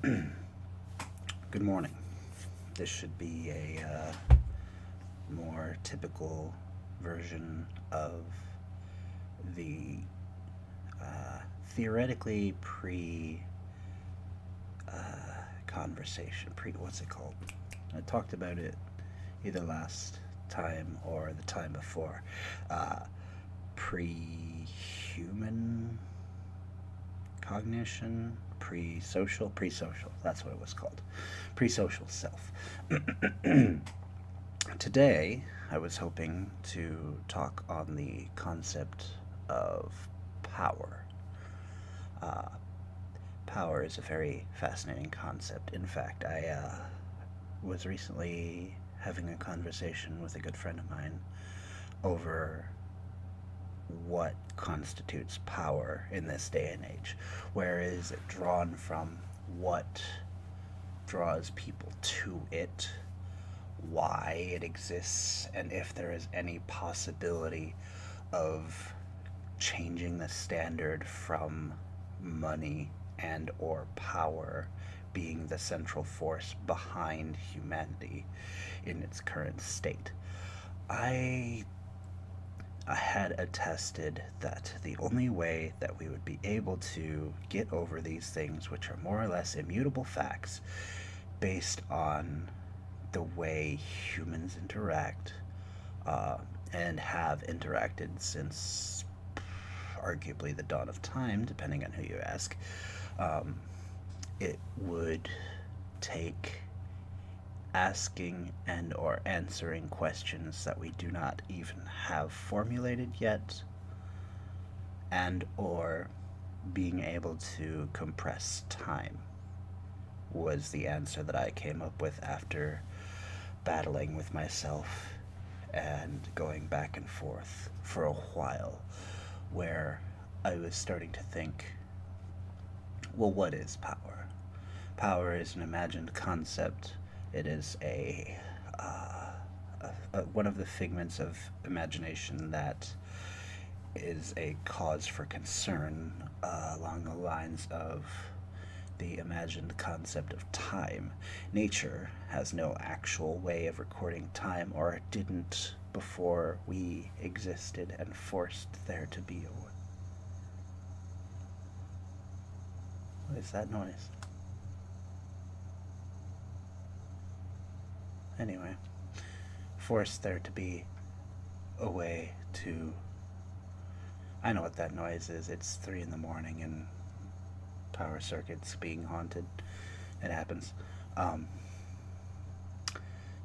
Good morning. This should be a more typical version of the theoretically pre conversation. What's it called? I talked about it either last time or the time before. Uh, Pre human cognition, pre social, that's what it was called, pre-social self. Today I was hoping to talk on the concept of power. uh, Power is a very fascinating concept. In fact, I was recently having a conversation with a good friend of mine over what constitutes power in this day and age. Where is it drawn from? What draws people to it? Why it exists? And if there is any possibility of changing the standard from money and or power being the central force behind humanity in its current state. I I had attested that the only way that we would be able to get over these things, which are more or less immutable facts, based on the way humans interact, uh, and have interacted since arguably the dawn of time, depending on who you ask, um, it would take asking and or answering questions that we do not even have formulated yet, and or being able to compress time was the answer that I came up with after battling with myself and going back and forth for a while, where I was starting to think, well, what is power? Power is an imagined concept. It is one of the figments of imagination that is a cause for concern, along the lines of the imagined concept of time. Nature has no actual way of recording time, or it didn't before we existed and forced there to be a. What is that noise? Anyway, forced there to be a way to. I know what that noise is. It's 3 in the morning and power circuits being haunted. It happens. Um,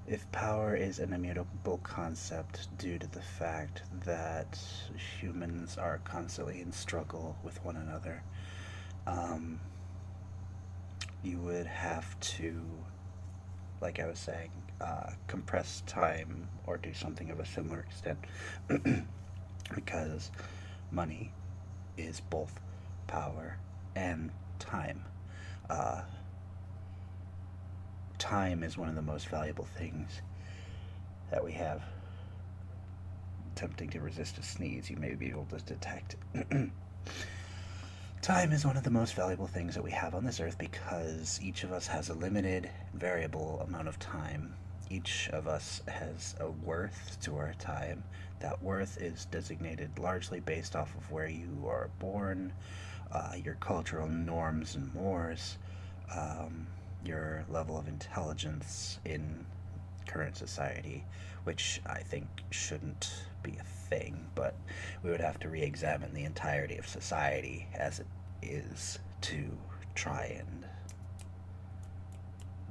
if power is an immutable concept due to the fact that humans are constantly in struggle with one another, um, you would have to, like I was saying, compress time or do something of a similar extent, because money is both power and time. Uh, Time is one of the most valuable things that we have. Tempting to resist a sneeze, you may be able to detect. Time is one of the most valuable things that we have on this earth because each of us has a limited, variable amount of time. Each of us has a worth to our time. That worth is designated largely based off of where you are born, your cultural norms and mores, um, your level of intelligence in current society, which I think shouldn't be a thing, but we would have to re examine the entirety of society as it is to try and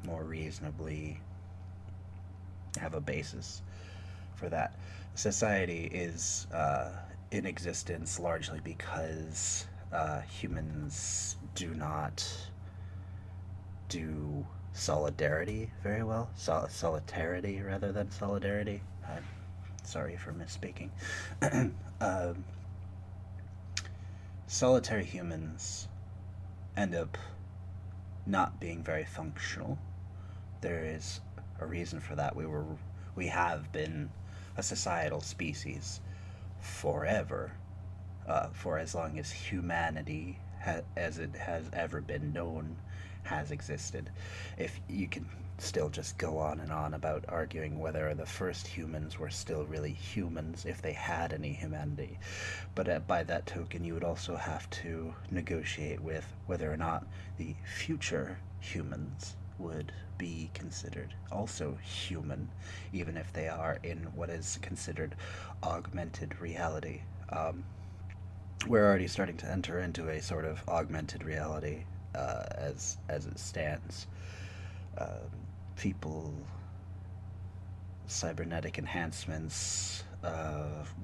more reasonably have a basis for that. Society is in existence largely because humans do not do solidarity very well. Solitarity rather than solidarity. I'm sorry for misspeaking. um, Solitary humans end up not being very functional. There is a reason for that. We have been a societal species forever, for as long as humanity as it has ever been known has existed. If you can still just go on and on about arguing whether the first humans were still really humans, if they had any humanity. But by that token, you would also have to negotiate with whether or not the future humans would be considered also human, even if they are in what is considered augmented reality. We're already starting to enter into a sort of augmented reality as it stands. Um, People, cybernetic enhancements,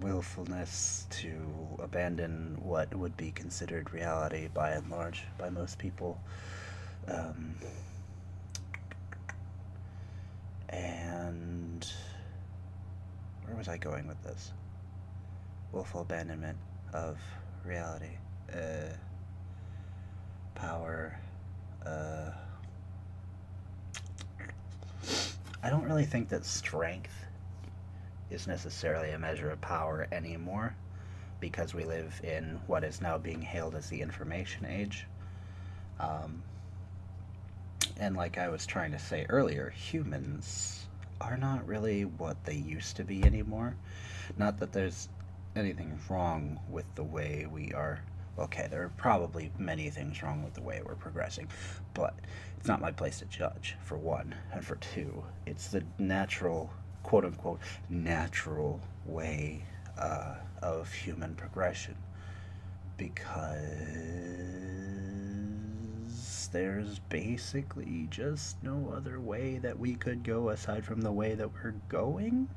willfulness to abandon what would be considered reality by and large by most people. Um, and where was I going with this? Willful abandonment of reality, power. Uh, I don't really think that strength is necessarily a measure of power anymore because we live in what is now being hailed as the information age. Um, and like I was trying to say earlier, humans are not really what they used to be anymore. Not that there's anything wrong with the way we are. Okay, there are probably many things wrong with the way we're progressing, but it's not my place to judge, for one. And for two, it's the natural, quote unquote, natural way of human progression. Because there's basically just no other way that we could go aside from the way that we're going.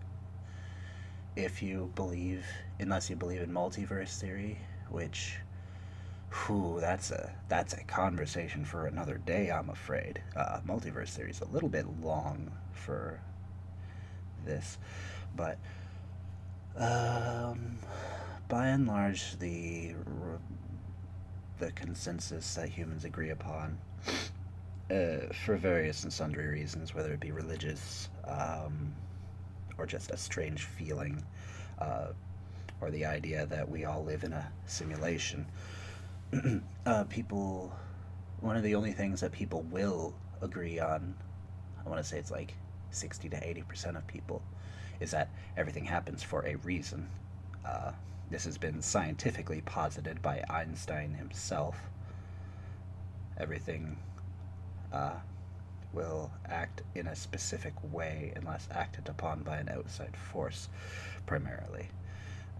If you believe, unless you believe in multiverse theory, which, whew, that's a conversation for another day, I'm afraid. Multiverse theory is a little bit long for this, but um, by and large, the consensus that humans agree upon, for various and sundry reasons, whether it be religious, or just a strange feeling, uh, or the idea that we all live in a simulation. People, one of the only things that people will agree on, I want to say it's like 60 to 80% of people, is that everything happens for a reason. Uh, this has been scientifically posited by Einstein himself. Everything uh, will act in a specific way unless acted upon by an outside force, primarily.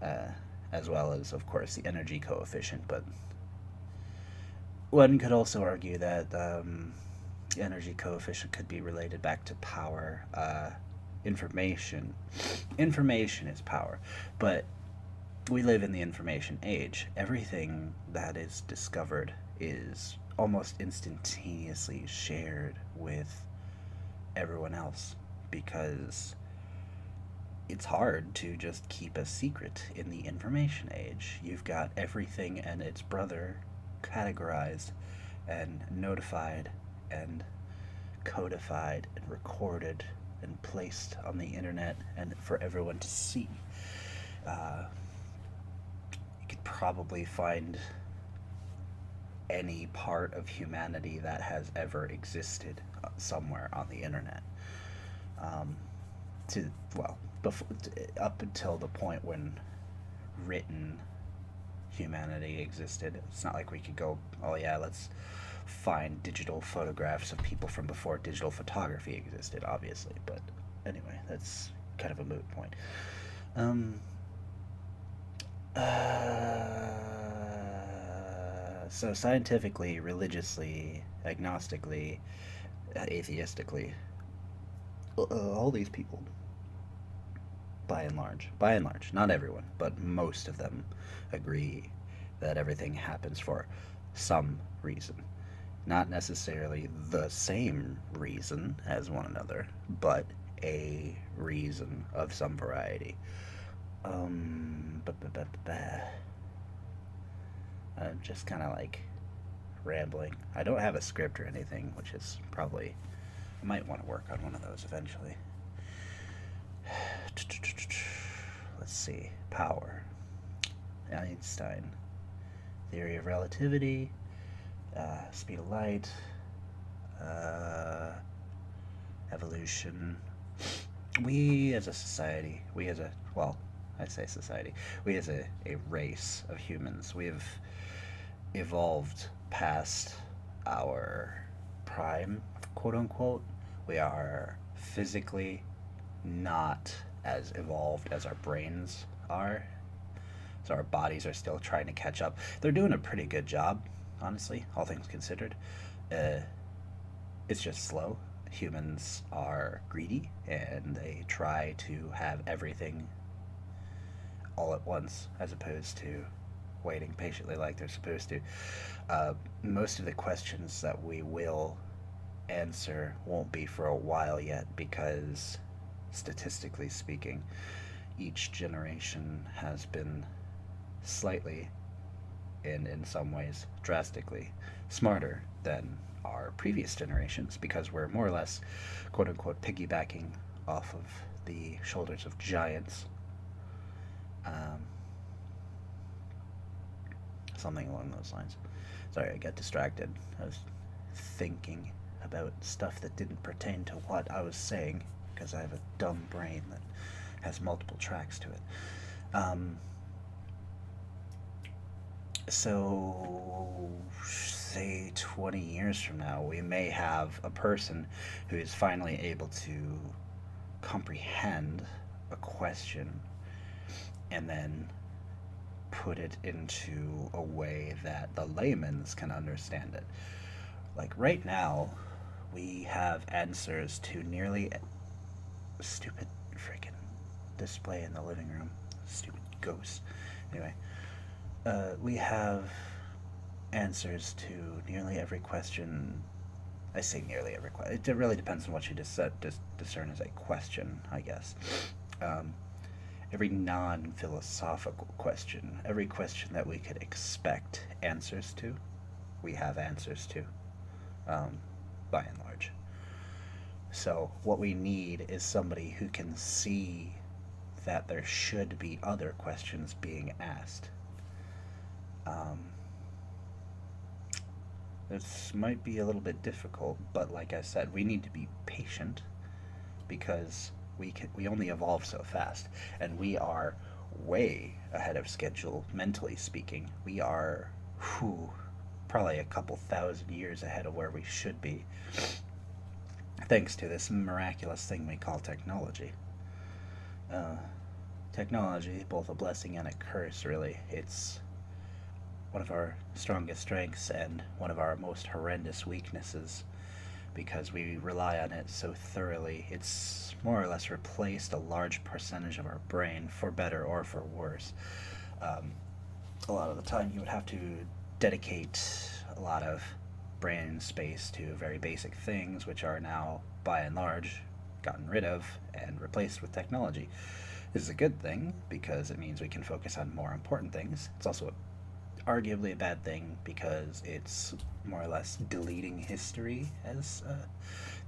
Uh, as well as, of course, the energy coefficient, but one could also argue that the energy coefficient could be related back to power. Information. Information is power, but we live in the information age. Everything that is discovered is almost instantaneously shared with everyone else because it's hard to just keep a secret in the information age. You've got everything and its brother categorized and notified and codified and recorded and placed on the internet and for everyone to see. Uh, you could probably find any part of humanity that has ever existed somewhere on the internet. Um, to well, before, up until the point when written humanity existed, it's not like we could go, oh yeah, let's find digital photographs of people from before digital photography existed, obviously. But anyway, that's kind of a moot point. Um, so scientifically, religiously, agnostically, atheistically, all these people, by and large, not everyone, but most of them agree that everything happens for some reason. Not necessarily the same reason as one another, but a reason of some variety. Um, I'm just kind of like rambling. I don't have a script or anything, which is probably, I might want to work on one of those eventually. Let's see. Power. Einstein. Theory of relativity. speed of light, uh, evolution. We as a society, we as a, well, I say society, we as a race of humans, we have evolved past our prime, quote unquote. We are physically not as evolved as our brains are. So our bodies are still trying to catch up. They're doing a pretty good job, honestly, all things considered. Uh, it's just slow. Humans are greedy and they try to have everything all at once as opposed to waiting patiently like they're supposed to. Most of the questions that we will answer won't be for a while yet because, statistically speaking, each generation has been slightly, and in some ways drastically, smarter than our previous generations because we're more or less, quote unquote, piggybacking off of the shoulders of giants. Um, Something along those lines. Sorry, I got distracted. I was thinking about stuff that didn't pertain to what I was saying because I have a dumb brain that has multiple tracks to it. Um, so, say 20 years from now, we may have a person who is finally able to comprehend a question and then put it into a way that the layman's can understand it. Like right now, we have answers to nearly stupid freaking display in the living room. Stupid ghost. Anyway, we have answers to nearly every question. I say nearly every question. It really depends on what you discern as a question, I guess. Um, every non philosophical question, every question that we could expect answers to, we have answers to, um, by and large. So, what we need is somebody who can see that there should be other questions being asked. Um, this might be a little bit difficult, but like I said, we need to be patient because we only evolve so fast, and we are way ahead of schedule mentally speaking. We are, whew, probably a couple thousand years ahead of where we should be, thanks to this miraculous thing we call technology. Uh, Technology, both a blessing and a curse, really. It's one of our strongest strengths and one of our most horrendous weaknesses because we rely on it so thoroughly. It's more or less replaced a large percentage of our brain, for better or for worse. Um, a lot of the time, you would have to dedicate a lot of brain space to very basic things, which are now, by and large, gotten rid of and replaced with technology. This is a good thing because it means we can focus on more important things. It's also arguably a bad thing because it's more or less deleting history, as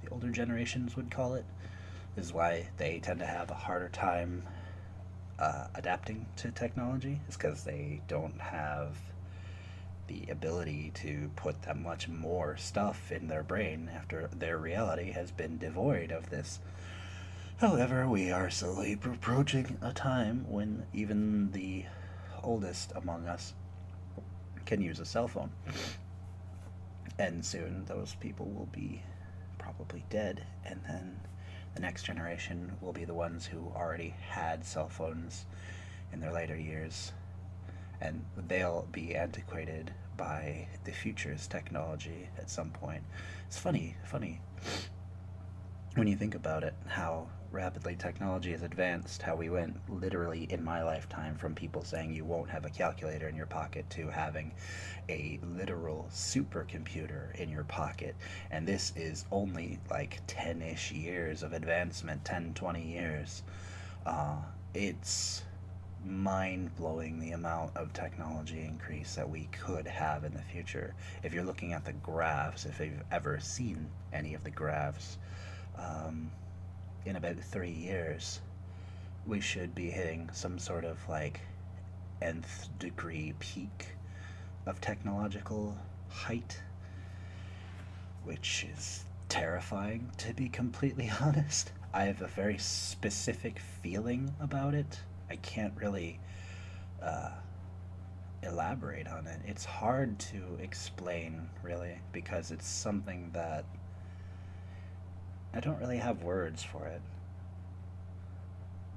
the older generations would call it. This is why they tend to have a harder time adapting to technology, is because they don't have the ability to put that much more stuff in their brain after their reality has been devoid of this. However, we are slowly approaching a time when even the oldest among us can use a cell phone. And soon those people will be probably dead, and then the next generation will be the ones who already had cell phones in their later years, and they'll be antiquated by the future's technology at some point. It's funny when you think about it, how rapidly technology has advanced, how we went literally in my lifetime from people saying you won't have a calculator in your pocket to having a literal supercomputer in your pocket. And this is only like 10 ish years of advancement, 10, 20 years. It's mind blowing the amount of technology increase that we could have in the future. If you're looking at the graphs, if you've ever seen any of the graphs, um, in about 3 years, we should be hitting some sort of like nth degree peak of technological height. which is terrifying, to be completely honest. I have a very specific feeling about it. I can't really uh, elaborate on it. It's hard to explain, really, because it's something that I don't really have words for it.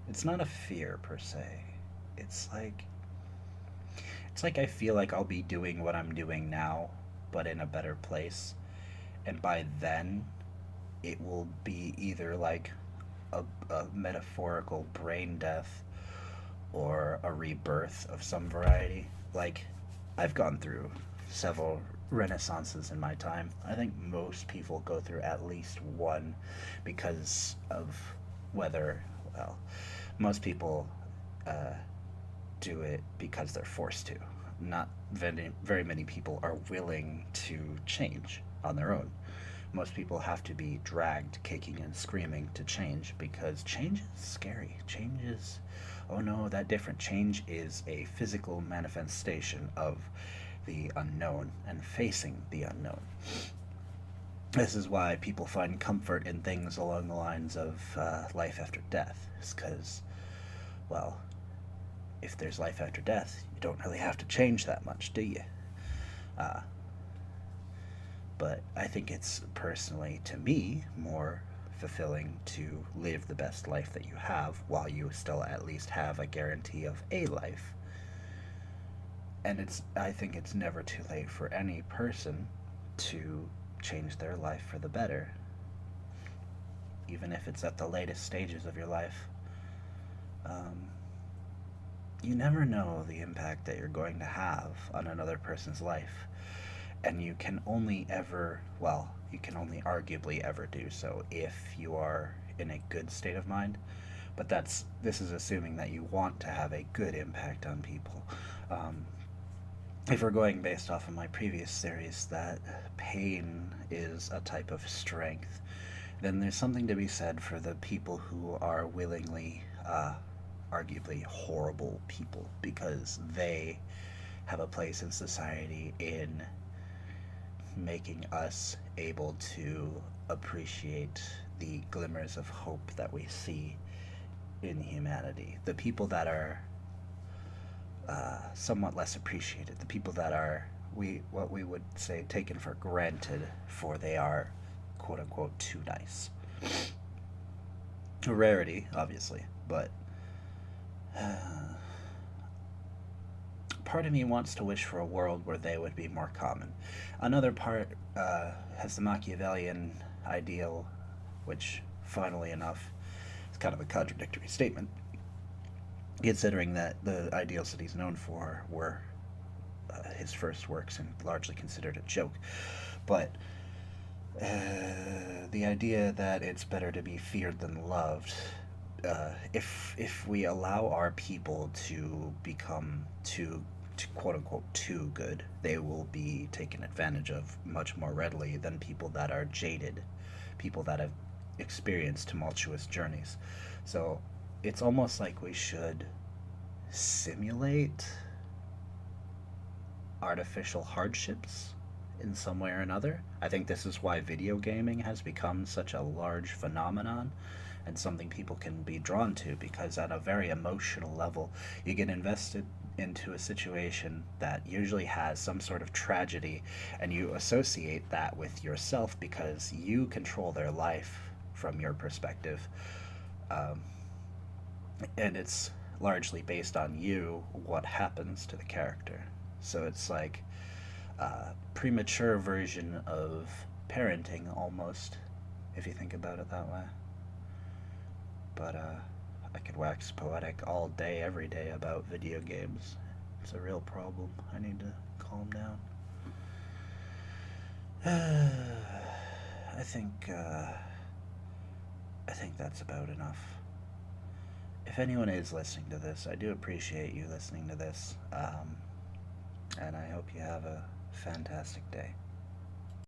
It's not a fear per se. It's like I feel like I'll be doing what I'm doing now, but in a better place. And by then, it will be either like a metaphorical brain death or a rebirth of some variety. Like, I've gone through several renaissances in my time. I think most people go through at least one because of whether, well, most people uh, do it because they're forced to. Not very many people are willing to change on their own. Most people have to be dragged kicking and screaming to change because change is scary. Change is, oh no, that different. Change is a physical manifestation of the unknown and facing the unknown. This is why people find comfort in things along the lines of life after death. It's because, well, if there's life after death, you don't really have to change that much, do you? Uh, but I think it's personally, to me, more fulfilling to live the best life that you have while you still at least have a guarantee of a life. And I think it's never too late for any person to change their life for the better, even if it's at the latest stages of your life. Um, you never know the impact that you're going to have on another person's life. And you can only ever, well, you can only arguably ever do so if you are in a good state of mind. But this is assuming that you want to have a good impact on people. Um, if we're going based off of my previous theories that pain is a type of strength, then there's something to be said for the people who are willingly, arguably horrible people, because they have a place in society in making us able to appreciate the glimmers of hope that we see in humanity. The people that are somewhat less appreciated, the people that are what we would say taken for granted, for they are quote unquote too nice. A rarity, obviously, but part of me wants to wish for a world where they would be more common. Another part has the Machiavellian ideal, which, funnily enough, is kind of a contradictory statement, considering that the ideals that he's known for were his first works and largely considered a joke. But the idea that it's better to be feared than loved, if we allow our people to become quote unquote too good, they will be taken advantage of much more readily than people that are jaded, people that have experienced tumultuous journeys. So it's almost like we should simulate artificial hardships in some way or another. I think this is why video gaming has become such a large phenomenon and something people can be drawn to, because at a very emotional level, you get invested into a situation that usually has some sort of tragedy, and you associate that with yourself because you control their life from your perspective. Um, and it's largely based on you, what happens to the character. So it's like a premature version of parenting almost, if you think about it that way. But I could wax poetic all day, every day about video games. It's a real problem. I need to calm down. I think I think that's about enough. If anyone is listening to this, I do appreciate you listening to this, and I hope you have a fantastic day.